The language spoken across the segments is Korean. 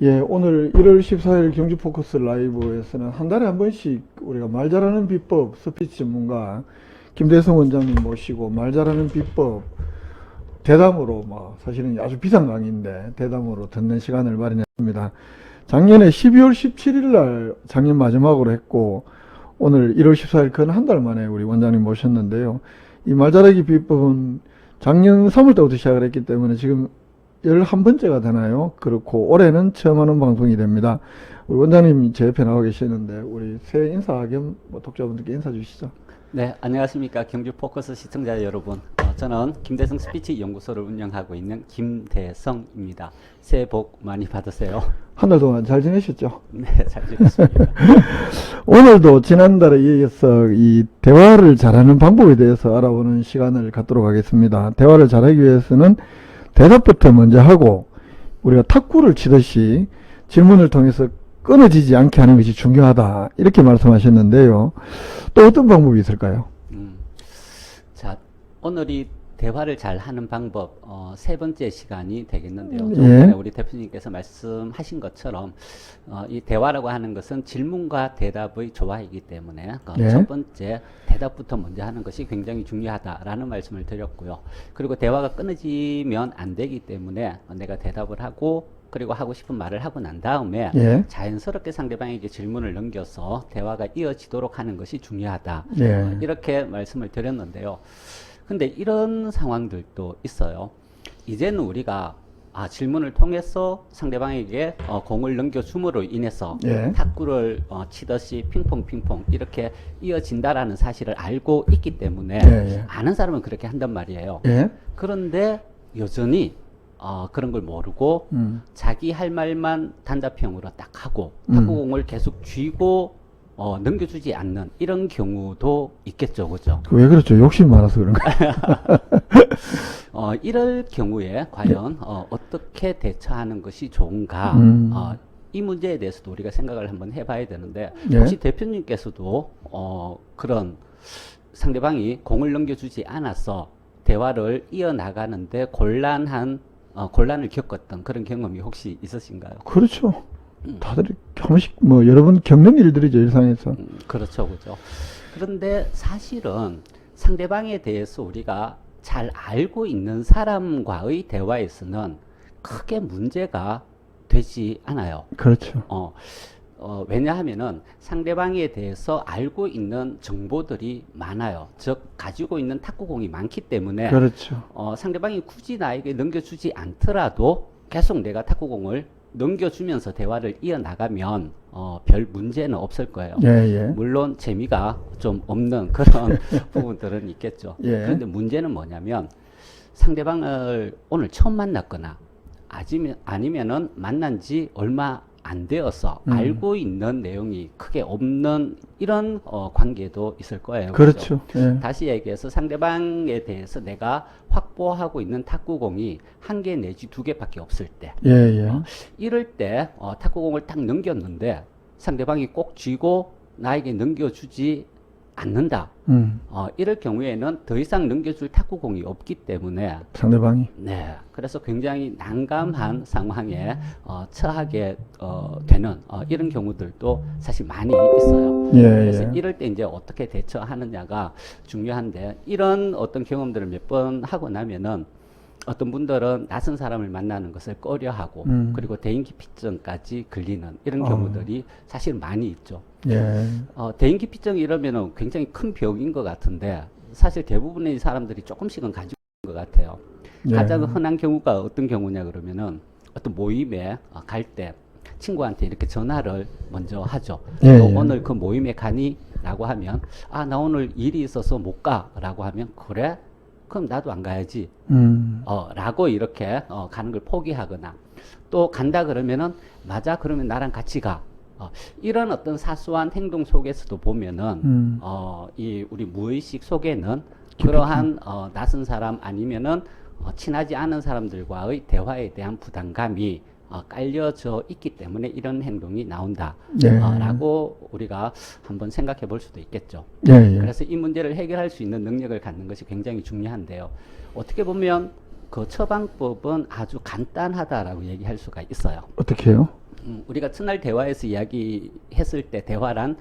예, 오늘 1월 14일 경주 포커스 라이브에서는 한 달에 한 번씩 우리가 말 잘하는 비법 스피치 전문가 김대성 원장님 모시고 말 잘하는 비법 대담으로 사실은 아주 비싼 강의인데 대담으로 듣는 시간을 마련했습니다. 작년에 12월 17일 날 작년 마지막으로 했고 오늘 1월 14일 근 한 달 만에 우리 원장님 모셨는데요. 이 말 잘하기 비법은 작년 3월 때부터 시작을 했기 때문에 지금 11번째가 되나요? 그렇고 올해는 처음 하는 방송이 됩니다. 우리 원장님 제 옆에 나와 계시는데 우리 새해 인사 겸 독자분들께 인사 주시죠. 네, 안녕하십니까 경주 포커스 시청자 여러분. 저는 김대성 스피치 연구소를 운영하고 있는 김대성입니다. 새해 복 많이 받으세요. 한 달 동안 잘 지내셨죠? 네, 잘 지냈습니다. 오늘도 지난달에 이어서 이 대화를 잘하는 방법에 대해서 알아보는 시간을 갖도록 하겠습니다. 대화를 잘하기 위해서는 대답부터 먼저 하고 우리가 탁구를 치듯이 질문을 통해서 끊어지지 않게 하는 것이 중요하다 이렇게 말씀하셨는데요. 또 어떤 방법이 있을까요? 자, 오늘이 대화를 잘 하는 방법 세 번째 시간이 되겠는데요. 좀 예. 전에 우리 대표님께서 말씀하신 것처럼 이 대화라고 하는 것은 질문과 대답의 조화이기 때문에 예. 첫 번째 대답부터 먼저 하는 것이 굉장히 중요하다라는 말씀을 드렸고요. 그리고 대화가 끊어지면 안 되기 때문에 내가 대답을 하고 그리고 하고 싶은 말을 하고 난 다음에 예. 자연스럽게 상대방에게 질문을 넘겨서 대화가 이어지도록 하는 것이 중요하다. 예. 이렇게 말씀을 드렸는데요. 근데 이런 상황들도 있어요. 이제는 우리가 질문을 통해서 상대방에게 공을 넘겨줌으로 인해서 예. 탁구를 치듯이 핑퐁 이렇게 이어진다라는 사실을 알고 있기 때문에 예. 아는 사람은 그렇게 한단 말이에요. 예. 그런데 여전히 그런 걸 모르고 자기 할 말만 단답형으로 딱 하고 탁구공을 계속 쥐고 넘겨주지 않는 이런 경우도 있겠죠, 그죠? 왜 그렇죠? 욕심 많아서 그런가? 이럴 경우에 과연 어떻게 대처하는 것이 좋은가? 이 문제에 대해서도 우리가 생각을 한번 해봐야 되는데 예. 혹시 대표님께서도 그런 상대방이 공을 넘겨주지 않아서 대화를 이어나가는데 곤란을 겪었던 그런 경험이 혹시 있으신가요? 그렇죠. 다들 한 번씩 여러 번 겪는 일들이죠, 일상에서. 그렇죠, 그죠. 그런데 사실은 상대방에 대해서 우리가 잘 알고 있는 사람과의 대화에서는 크게 문제가 되지 않아요. 그렇죠. 왜냐하면은 상대방에 대해서 알고 있는 정보들이 많아요. 즉, 가지고 있는 탁구공이 많기 때문에 그렇죠. 상대방이 굳이 나에게 넘겨주지 않더라도 계속 내가 탁구공을 넘겨주면서 대화를 이어나가면 별 문제는 없을 거예요. 예. 물론 재미가 좀 없는 그런 부분들은 있겠죠. 예. 그런데 문제는 뭐냐면 상대방을 오늘 처음 만났거나 아니면은 만난 지 얼마 안 되어서 알고 있는 내용이 크게 없는 이런 관계도 있을 거예요. 그렇죠. 예. 다시 얘기해서 상대방에 대해서 내가 확보하고 있는 탁구공이 한 개 내지 두 개밖에 없을 때 예. 이럴 때 탁구공을 딱 넘겼는데 상대방이 꼭 쥐고 나에게 넘겨주지 않는다. 이럴 경우에는 더 이상 넘겨줄 탁구공이 없기 때문에 상대방이. 네, 그래서 굉장히 난감한 상황에 처하게 되는 이런 경우들도 사실 많이 있어요. 예. 그래서 이럴 때 이제 어떻게 대처하느냐가 중요한데 이런 어떤 경험들을 몇 번 하고 나면은 어떤 분들은 낯선 사람을 만나는 것을 꺼려하고 그리고 대인기피증까지 걸리는 이런 경우들이 사실 많이 있죠. 예. 대인기피증 이러면은 굉장히 큰 병인 것 같은데 사실 대부분의 사람들이 조금씩은 가지고 있는 것 같아요. 예. 가장 흔한 경우가 어떤 경우냐 그러면은 어떤 모임에 갈 때 친구한테 이렇게 전화를 먼저 하죠. 예. 너 오늘 그 모임에 가니? 라고 하면 나 오늘 일이 있어서 못 가. 라고 하면 그래? 그럼 나도 안 가야지. 라고 이렇게 가는 걸 포기하거나 또 간다 그러면은 맞아 그러면 나랑 같이 가. 이런 어떤 사소한 행동 속에서도 보면은 이 우리 무의식 속에는 그러한 낯선 사람 아니면은 친하지 않은 사람들과의 대화에 대한 부담감이 깔려져 있기 때문에 이런 행동이 나온다. 라고 우리가 한번 생각해 볼 수도 있겠죠. 예. 그래서 이 문제를 해결할 수 있는 능력을 갖는 것이 굉장히 중요한데요. 어떻게 보면 그 처방법은 아주 간단하다라고 얘기할 수가 있어요. 어떻게 해요? 우리가 첫날 대화에서 이야기했을 때 대화란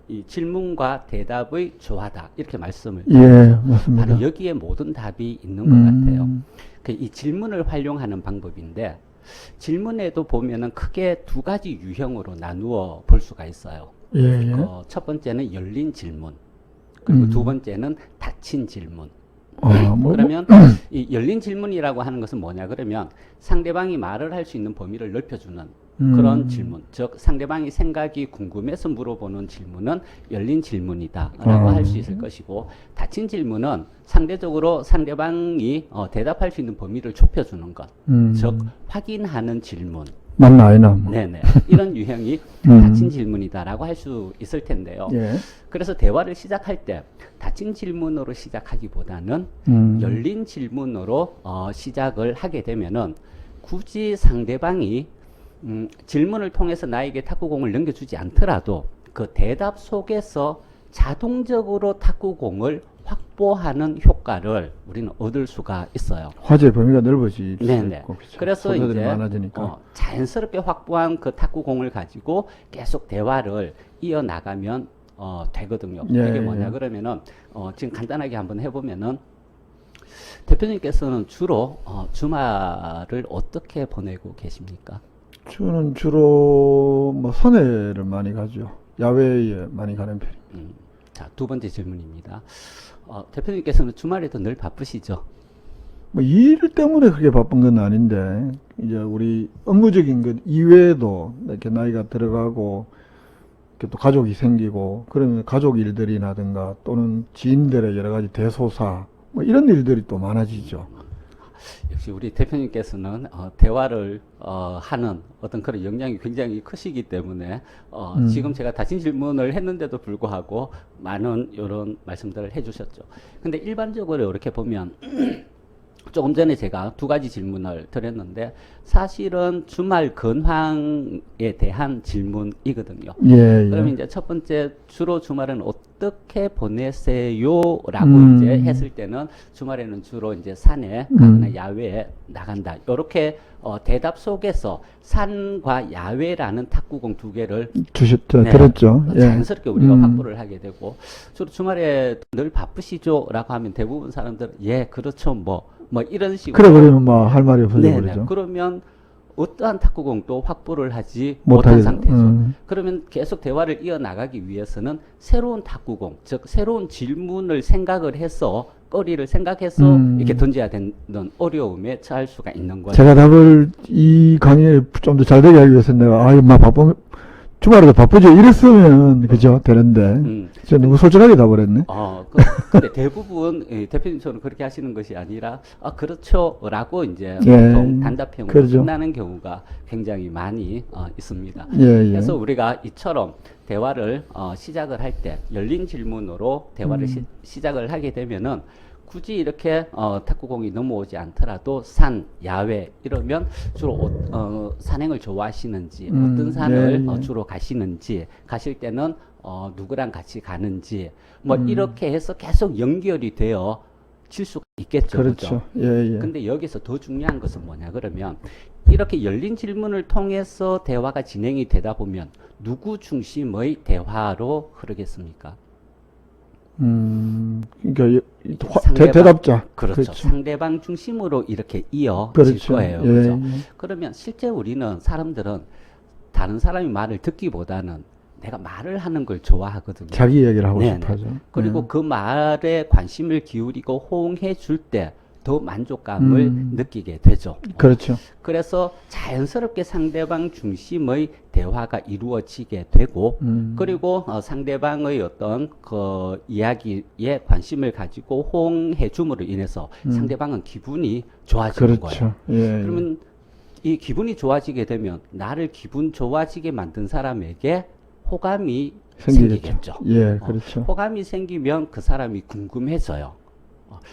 이 질문과 대답의 조화다 이렇게 말씀을 예, 드렸죠. 맞습니다. 바로 여기에 모든 답이 있는 것 같아요. 이 질문을 활용하는 방법인데 질문에도 보면은 크게 두 가지 유형으로 나누어 볼 수가 있어요. 예, 예. 첫 번째는 열린 질문, 그리고 두 번째는 닫힌 질문. 그러면 이 열린 질문이라고 하는 것은 뭐냐 그러면 상대방이 말을 할 수 있는 범위를 넓혀주는 그런 질문, 즉 상대방이 생각이 궁금해서 물어보는 질문은 열린 질문이다라고 할 수 있을 것이고, 닫힌 질문은 상대적으로 상대방이 대답할 수 있는 범위를 좁혀주는 것, 즉 확인하는 질문. 맞나 아니나 뭐. 네네. 이런 유형이 닫힌 질문이다라고 할 수 있을 텐데요. 예. 그래서 대화를 시작할 때 닫힌 질문으로 시작하기보다는 열린 질문으로 시작을 하게 되면은 굳이 상대방이 질문을 통해서 나에게 탁구공을 넘겨주지 않더라도 그 대답 속에서 자동적으로 탁구공을 확보하는 효과를 우리는 얻을 수가 있어요. 화제 범위가 넓어지고 네네. 그래서 이제 많아지니까. 자연스럽게 확보한 그 탁구공을 가지고 계속 대화를 이어나가면 되거든요. 예, 이게 뭐냐 예. 그러면은 지금 간단하게 한번 해보면은 대표님께서는 주로 주말을 어떻게 보내고 계십니까? 저는 주로 뭐 산에를 많이 가죠. 야외에 많이 가는 편입니다. 자, 두 번째 질문입니다. 대표님께서는 주말에도 늘 바쁘시죠? 뭐 일 때문에 그렇게 바쁜 건 아닌데 이제 우리 업무적인 것 이외에도 이렇게 나이가 들어가고 이렇게 또 가족이 생기고 그러면 가족 일들이라든가 또는 지인들의 여러 가지 대소사 뭐 이런 일들이 또 많아지죠. 역시 우리 대표님께서는 대화를 하는 어떤 그런 역량이 굉장히 크시기 때문에 지금 제가 닫힌 질문을 했는데도 불구하고 많은 이런 말씀들을 해주셨죠. 근데 일반적으로 이렇게 보면 조금 전에 제가 두 가지 질문을 드렸는데 사실은 주말 근황에 대한 질문이거든요. 예, 예. 그러면 이제 첫 번째 주로 주말은 어떻게 보내세요라고 이제 했을 때는 주말에는 주로 이제 산에 가거나 야외에 나간다. 이렇게 대답 속에서 산과 야외라는 탁구공 두 개를 주셨죠, 네, 들었죠. 예. 자연스럽게 우리가 확보를 하게 되고 주로 주말에 늘 바쁘시죠라고 하면 대부분 사람들은 예 그렇죠 뭐 이런 식으로 그래 버리면 뭐 할 말이 없어져 네네. 버리죠. 그러면 어떠한 탁구공도 확보를 하지 못하게 못한 상태죠. 음. 그러면 계속 대화를 이어나가기 위해서는 새로운 탁구공, 즉 새로운 질문을 생각을 해서 거리를 생각해서 이렇게 던져야 되는 어려움에 처할 수가 있는 거죠. 제가 답을 이 강의에 좀 더 잘 되게 하기 위해서 내가 아유 막 바쁘 주말에도 바쁘죠 이랬으면 그죠 되는데 제가 너무 솔직하게 답을 했네. 근데 대부분 대표님처럼 그렇게 하시는 것이 아니라 그렇죠라고 이제 예, 보통 단답형으로 그러죠. 끝나는 경우가 굉장히 많이 있습니다. 예, 예. 그래서 우리가 이처럼 대화를 시작을 할 때 열린 질문으로 대화를 시작을 하게 되면은 굳이 이렇게 탁구공이 넘어오지 않더라도 산, 야외 이러면 주로 산행을 좋아하시는지 어떤 산을 예, 예. 주로 가시는지 가실 때는 누구랑 같이 가는지 뭐 이렇게 해서 계속 연결이 되어 질 수가 있겠죠. 그렇죠. 예, 예. 근데 여기서 더 중요한 것은 뭐냐 그러면 이렇게 열린 질문을 통해서 대화가 진행이 되다 보면 누구 중심의 대화로 흐르겠습니까? 그러니까 상대방, 대답자. 그렇죠. 상대방 중심으로 이렇게 이어질 그렇죠. 거예요. 예, 그렇죠? 예. 그러면 실제 우리는 사람들은 다른 사람이 말을 듣기보다는 내가 말을 하는 걸 좋아하거든요. 자기 얘기를 하고 네네. 싶어하죠. 그리고 그 말에 관심을 기울이고 호응해 줄 때 더 만족감을 느끼게 되죠. 그렇죠. 그래서 자연스럽게 상대방 중심의 대화가 이루어지게 되고 그리고 상대방의 어떤 그 이야기에 관심을 가지고 호응해 줌으로 인해서 상대방은 기분이 좋아지는 그렇죠. 거예요. 예, 예. 그러면 이 기분이 좋아지게 되면 나를 기분 좋아지게 만든 사람에게 호감이 생기겠죠. 예, 그렇죠. 호감이 생기면 그 사람이 궁금해져요.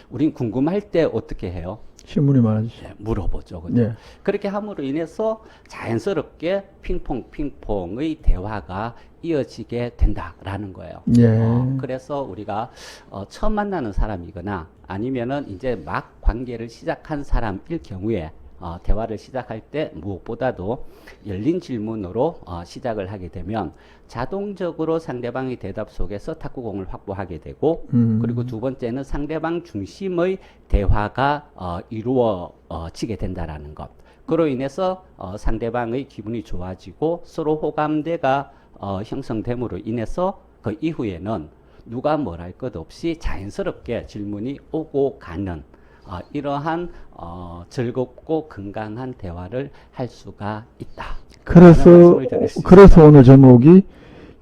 우린 궁금할 때 어떻게 해요? 신문이 많아지죠. 네, 물어보죠. 그죠? 예. 그렇게 함으로 인해서 자연스럽게 핑퐁의 대화가 이어지게 된다라는 거예요. 예. 그래서 우리가 처음 만나는 사람이거나 아니면은 이제 막 관계를 시작한 사람일 경우에 대화를 시작할 때 무엇보다도 열린 질문으로 시작을 하게 되면 자동적으로 상대방의 대답 속에서 탁구공을 확보하게 되고 그리고 두 번째는 상대방 중심의 대화가 이루어지게 된다라는 것. 그로 인해서 상대방의 기분이 좋아지고 서로 호감대가 형성됨으로 인해서 그 이후에는 누가 뭘 할 것 없이 자연스럽게 질문이 오고 가는 이러한 즐겁고 건강한 대화를 할 수가 있다. 그래서 오늘 제목이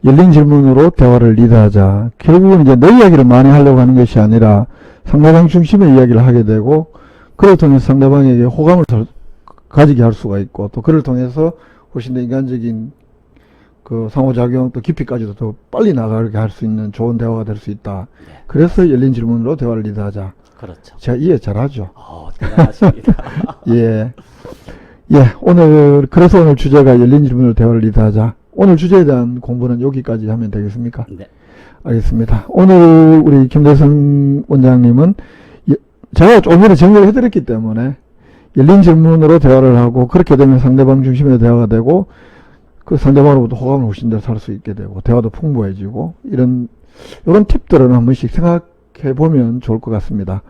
열린 질문으로 대화를 리드하자. 결국은 이제 내 이야기를 많이 하려고 하는 것이 아니라 상대방 중심의 이야기를 하게 되고, 그를 통해서 상대방에게 호감을 가지게 할 수가 있고, 또 그를 통해서 훨씬 더 인간적인 그 상호작용 또 깊이까지도 더 빨리 나가게 할 수 있는 좋은 대화가 될 수 있다. 네. 그래서 열린 질문으로 대화를 리드하자. 그렇죠. 제가 이해 잘하죠. 대단하십니다. 예. 그래서 오늘 주제가 열린 질문으로 대화를 리드하자. 오늘 주제에 대한 공부는 여기까지 하면 되겠습니까? 네. 알겠습니다. 오늘 우리 김대성 원장님은 제가 조금 전에 정리를 해드렸기 때문에 열린 질문으로 대화를 하고, 그렇게 되면 상대방 중심의 대화가 되고, 그 상대방으로부터 호감을 훨씬 더 살 수 있게 되고, 대화도 풍부해지고, 이런 팁들은 한 번씩 생각해 보면 좋을 것 같습니다.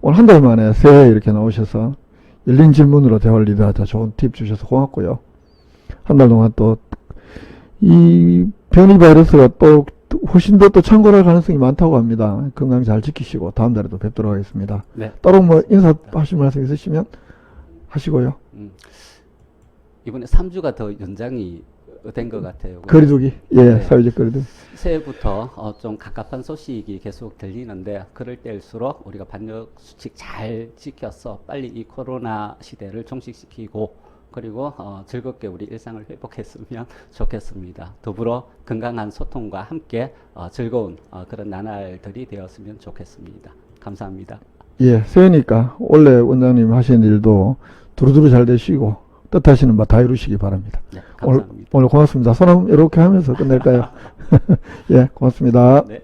오늘 한 달 만에 새해에 이렇게 나오셔서 열린 질문으로 대화를 리드하자, 좋은 팁 주셔서 고맙고요. 한 달 동안 또 이 변이 바이러스가 또 훨씬 더 또 창궐할 가능성이 많다고 합니다. 건강 잘 지키시고 다음 달에도 뵙도록 하겠습니다. 네. 따로 뭐 인사하실 말씀 있으시면 하시고요. 이번에 3주가 더 연장이 된 것 같아요. 거리두기, 네. 사회적 거리두기. 새해부터 좀 갑갑한 소식이 계속 들리는데, 그럴 때일수록 우리가 방역 수칙 잘 지켜서 빨리 이 코로나 시대를 종식시키고, 그리고 즐겁게 우리 일상을 회복했으면 좋겠습니다. 더불어 건강한 소통과 함께 즐거운 그런 나날들이 되었으면 좋겠습니다. 감사합니다. 새해니까 원래 원장님 하시는 일도 두루두루 잘 되시고 뜻하시는 바 다 이루시기 바랍니다. 네, 감사합니다. 오늘 고맙습니다. 손 이렇게 하면서 끝낼까요? 고맙습니다. 네.